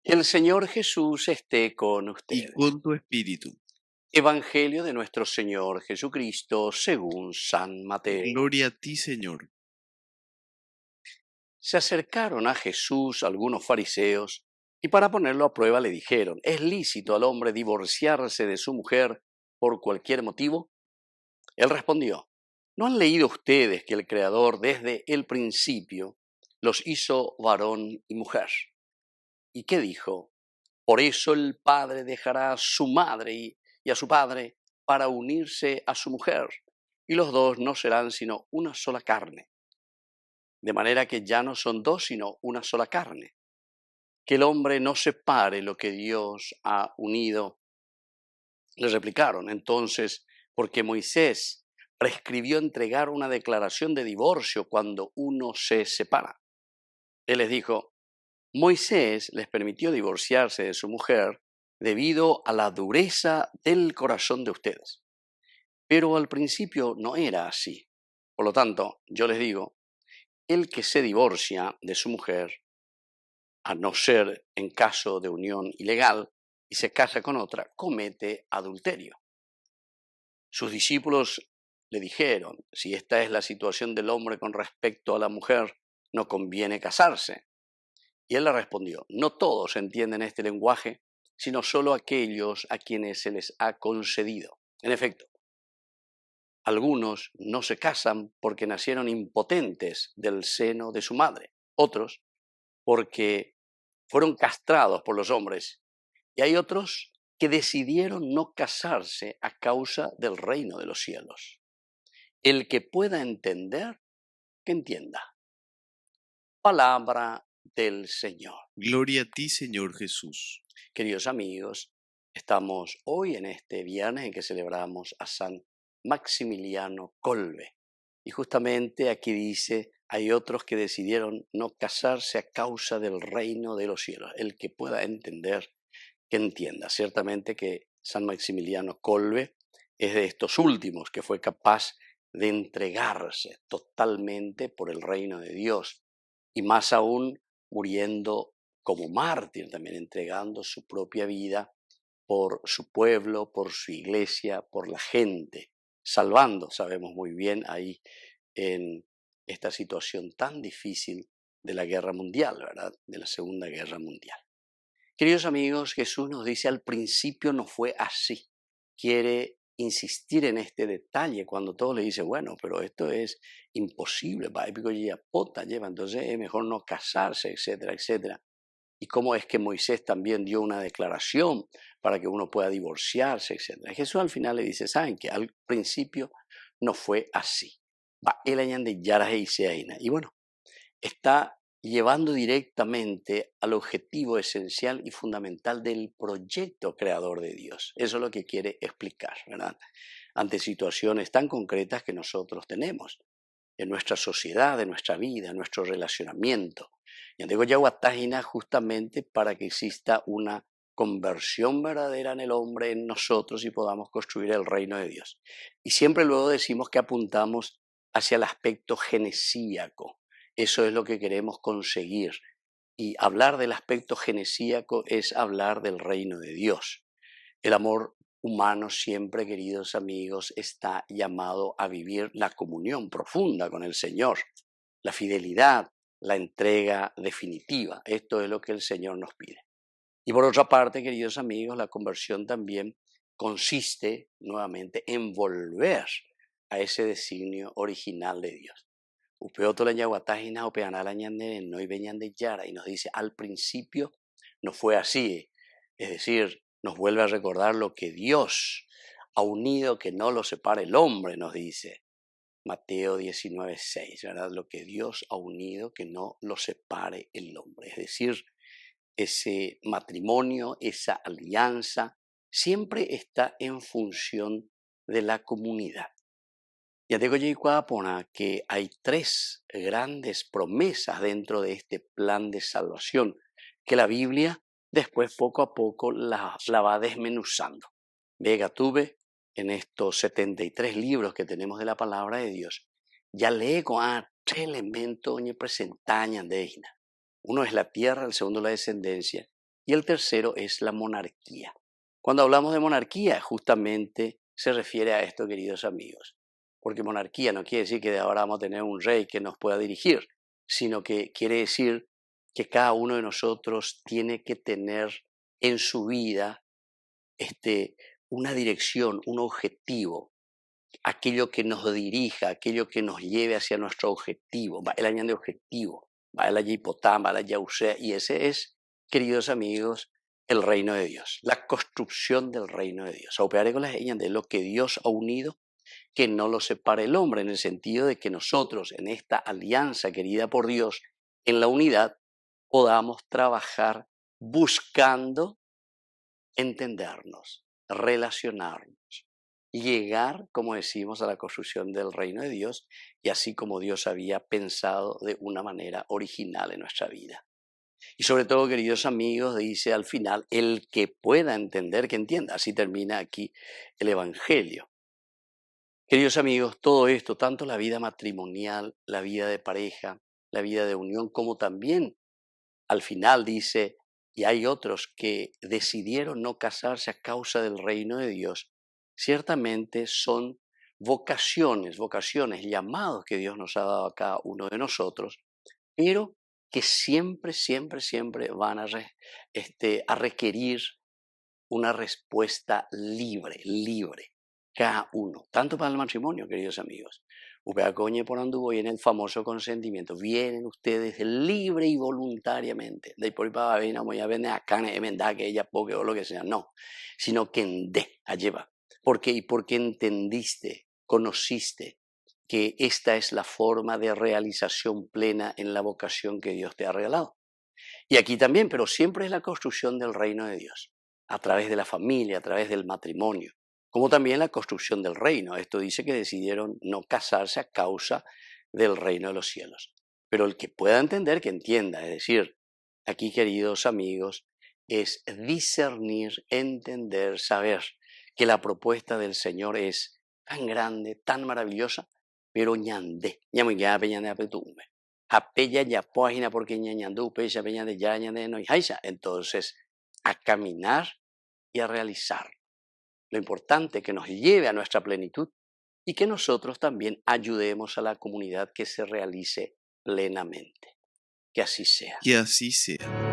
El Señor Jesús esté con y ustedes. con tu espíritu. Evangelio de nuestro Señor Jesucristo según San Mateo. Gloria a ti, Señor. Se acercaron a Jesús algunos fariseos y para ponerlo a prueba le dijeron, ¿es lícito al hombre divorciarse de su mujer por cualquier motivo? Él respondió, ¿no han leído ustedes que el Creador desde el principio los hizo varón y mujer? ¿Y qué dijo? Por eso el padre dejará a su madre y a su padre para unirse a su mujer, y los dos no serán sino una sola carne. De manera que ya no son dos, sino una sola carne. Que el hombre no separe lo que Dios ha unido. Le replicaron entonces, porque Moisés prescribió entregar una declaración de divorcio cuando uno se separa. Él les dijo, Moisés les permitió divorciarse de su mujer debido a la dureza del corazón de ustedes. Pero al principio no era así. Por lo tanto, yo les digo, el que se divorcia de su mujer, a no ser en caso de unión ilegal, y se casa con otra, comete adulterio. Sus discípulos le dijeron, si esta es la situación del hombre con respecto a la mujer, no conviene casarse. Y él le respondió, no todos entienden este lenguaje, sino solo aquellos a quienes se les ha concedido. En efecto, algunos no se casan porque nacieron impotentes del seno de su madre, otros porque fueron castrados por los hombres, y hay otros que decidieron no casarse a causa del reino de los cielos. El que pueda entender, que entienda. Palabra del Señor. Gloria a ti, Señor Jesús. Queridos amigos, estamos hoy en este viernes en que celebramos a San Maximiliano Kolbe. Y justamente aquí dice, hay otros que decidieron no casarse a causa del reino de los cielos. El que pueda entender, que entienda. Ciertamente que San Maximiliano Kolbe es de estos últimos que fue capaz de entregarse totalmente por el reino de Dios y más aún muriendo como mártir, también entregando su propia vida por su pueblo, por su iglesia, por la gente, salvando, sabemos muy bien, ahí en esta situación tan difícil de la guerra mundial, ¿verdad? De la Segunda Guerra Mundial. Queridos amigos, Jesús nos dice al principio no fue así. Quiere insistir en este detalle cuando todos le dicen, bueno, pero esto es imposible, entonces es mejor no casarse, etcétera, etcétera. Y cómo es que Moisés también dio una declaración para que uno pueda divorciarse, etcétera. Jesús al final le dice, ¿saben qué? Al principio no fue así. Y bueno, está llevando directamente al objetivo esencial y fundamental del proyecto creador de Dios. Eso es lo que quiere explicar, ¿verdad? Ante situaciones tan concretas que nosotros tenemos en nuestra sociedad, en nuestra vida, en nuestro relacionamiento. Y digo Yahuatágina justamente para que exista una conversión verdadera en el hombre, en nosotros, y podamos construir el reino de Dios. Y siempre luego decimos que apuntamos hacia el aspecto genesíaco. Eso es lo que queremos conseguir. Y hablar del aspecto genesíaco es hablar del reino de Dios. El amor humano siempre, queridos amigos, está llamado a vivir la comunión profunda con el Señor, la fidelidad, la entrega definitiva. Esto es lo que el Señor nos pide. Y por otra parte, queridos amigos, la conversión también consiste nuevamente en volver a ese designio original de Dios. Y nos dice, al principio no fue así. Es decir, nos vuelve a recordar lo que Dios ha unido, que no lo separe el hombre, nos dice Mateo 19:6, ¿verdad? Lo que Dios ha unido, que no lo separe el hombre. Es decir, ese matrimonio, esa alianza, siempre está en función de la comunidad. Ya digo yo que hay tres grandes promesas dentro de este plan de salvación, que la Biblia después poco a poco la va desmenuzando. Vega tuve en estos 73 libros que tenemos de la palabra de Dios, ya leo a tres elementos que presentan. Uno es la tierra, el segundo la descendencia Y el tercero es la monarquía. Cuando hablamos de monarquía, justamente se refiere a esto, queridos amigos, porque monarquía no quiere decir que de ahora vamos a tener un rey que nos pueda dirigir, sino que quiere decir que cada uno de nosotros tiene que tener en su vida una dirección, un objetivo, aquello que nos dirija, aquello que nos lleve hacia nuestro objetivo. Va el año de objetivo, va el hipotama, va la yausea, y ese es, queridos amigos, el reino de Dios, la construcción del reino de Dios. Operar con las de lo que Dios ha unido, que no lo separe el hombre, en el sentido de que nosotros, en esta alianza querida por Dios, en la unidad, podamos trabajar buscando entendernos, relacionarnos, llegar, como decimos, a la construcción del reino de Dios, y así como Dios había pensado de una manera original en nuestra vida. Y sobre todo, queridos amigos, dice al final, el que pueda entender, que entienda. Así termina aquí el Evangelio. Queridos amigos, todo esto, tanto la vida matrimonial, la vida de pareja, la vida de unión, como también al final dice, y hay otros que decidieron no casarse a causa del reino de Dios, ciertamente son vocaciones, llamados que Dios nos ha dado a cada uno de nosotros, pero que siempre, siempre, siempre van a requerir una respuesta libre, cada uno, tanto para el matrimonio, queridos amigos. Upeacoñe por anduvo en el famoso consentimiento. Vienen ustedes libre y voluntariamente. De por para venir a venir acá que ella poque o lo que sea. No, sino que en de lleva. ¿Por qué? Y porque entendiste, conociste que esta es la forma de realización plena en la vocación que Dios te ha regalado. Y aquí también, pero siempre es la construcción del reino de Dios, a través de la familia, a través del matrimonio, como también la construcción del reino. Esto dice que decidieron no casarse a causa del reino de los cielos. Pero el que pueda entender, que entienda. Es decir, aquí, queridos amigos, es discernir, entender, saber que la propuesta del Señor es tan grande, tan maravillosa, pero ñandé, ñamuñá peñande apetume. Apella ya página porque ñañandú, pecha peña de ya ñande no haisa. Entonces, a caminar y a realizar. Lo importante que nos lleve a nuestra plenitud y que nosotros también ayudemos a la comunidad que se realice plenamente. Que así sea. Que así sea.